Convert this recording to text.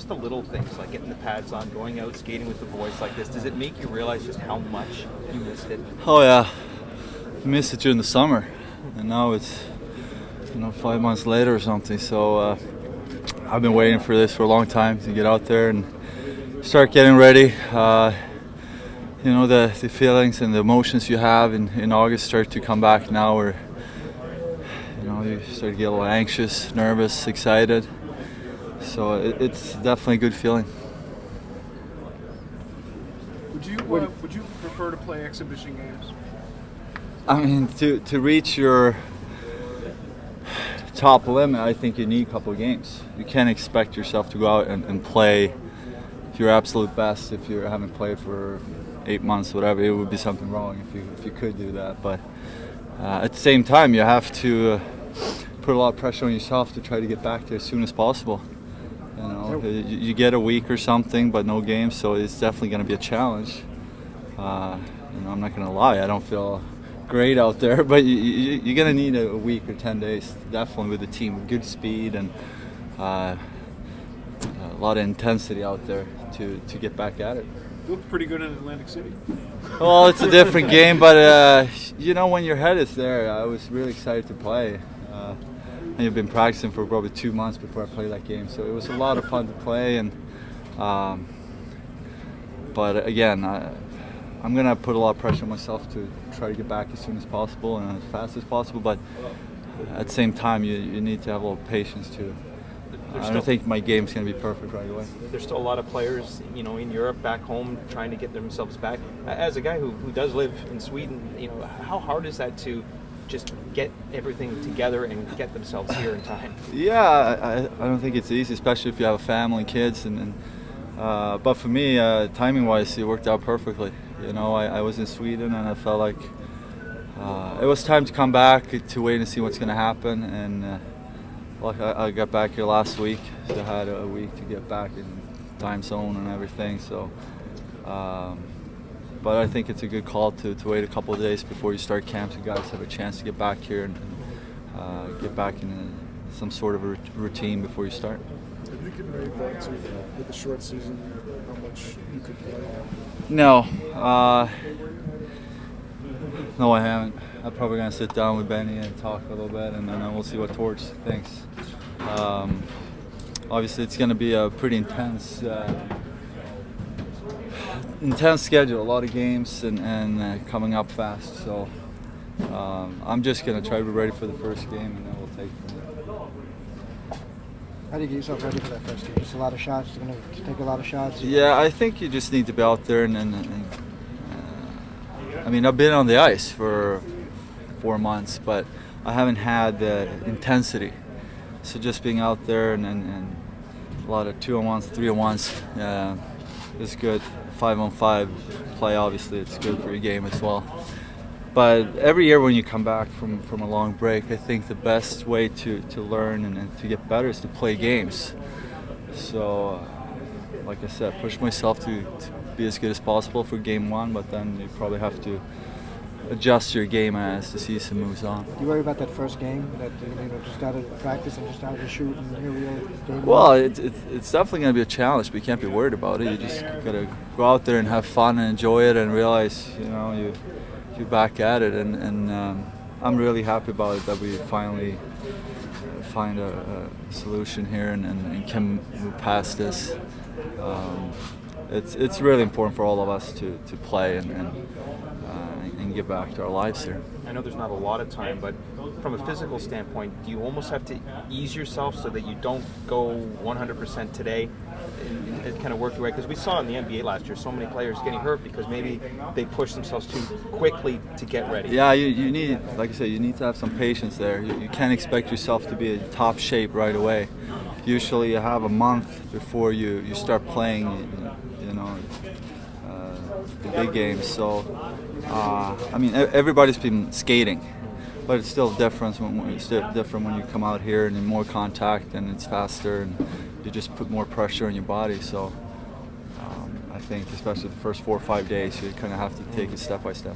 just the little things like getting the pads on, going out, skating with the boys like this, does it make you realize just how much you missed it? Oh yeah, I missed it during the summer, and now it's 5 months later or something. So I've been waiting for this for a long time to get out there and start getting ready. The feelings and the emotions you have in August start to come back now, where you start to get a little anxious, nervous, excited. So it's definitely a good feeling. Would you prefer to play exhibition games? I mean, to reach your top limit, I think you need a couple of games. You can't expect yourself to go out and play your absolute best if you haven't played for 8 months, whatever. It would be something wrong if you could do that. But at the same time, you have to put a lot of pressure on yourself to try to get back there as soon as possible. You get a week or something, but no games, so it's definitely going to be a challenge. I'm not going to lie, I don't feel great out there, but you're going to need a week or 10 days, definitely, with the team, with good speed and a lot of intensity out there to get back at it. You looked pretty good in Atlantic City. Well, it's a different game, but when your head is there, I was really excited to play. I've been practicing for probably 2 months before I played that game, so it was a lot of fun to play. And but again, I'm gonna put a lot of pressure on myself to try to get back as soon as possible and as fast as possible. But at the same time, you need to have a little patience too. I don't think my game's gonna be perfect right away. There's still a lot of players, in Europe, back home, trying to get themselves back. As a guy who does live in Sweden, how hard is that to just get everything together and get themselves here in time? Yeah, I don't think it's easy, especially if you have a family and kids. But for me, timing-wise, it worked out perfectly. I was in Sweden and I felt like it was time to come back to wait and see what's going to happen. And I got back here last week, so I had a week to get back in time zone and everything. So. But I think it's a good call to wait a couple of days before you start camp, so guys have a chance to get back here and get back in some sort of a routine before you start. Have you conveyed that to with the short season, how much you could play? No, I haven't. I'm probably going to sit down with Benny and talk a little bit, and then we'll see what Torch thinks. Obviously, it's going to be a pretty intense schedule, a lot of games and coming up fast. So I'm just going to try to be ready for the first game, and then we'll take it from there. How do you get yourself ready for that first game? Just a lot of shots? You're going to take a lot of shots? Yeah, I think you just need to be out there I mean, I've been on the ice for 4 months, but I haven't had the intensity. So just being out there and a lot of 2-on-1s, 3-on-1s is good. 5-on-5 play, obviously, it's good for your game as well. But every year when you come back from a long break, I think the best way to learn and to get better is to play games. So, like I said, push myself to be as good as possible for game one, but then you probably have to adjust your game as the season moves on. Do you worry about that first game that just started to practice and just started to shoot and here we are game Well, one? it's definitely going to be a challenge, but you can't be worried about it. You just got to go out there and have fun and enjoy it and realize you're back at it. And I'm really happy about it that we finally find a solution here and can move past this. It's really important for all of us to play and get back to our lives here. I know there's not a lot of time, but from a physical standpoint, do you almost have to ease yourself so that you don't go 100% today and kind of work your way? Because we saw in the NBA last year so many players getting hurt because maybe they push themselves too quickly to get ready. Yeah, you need, like I said, you need to have some patience there. You can't expect yourself to be in top shape right away. Usually you have a month before you start playing, the big games. So, I mean, everybody's been skating, but it's still different when you come out here and more contact and it's faster and you just put more pressure on your body. So, I think especially the first 4 or 5 days, you kind of have to take it step by step.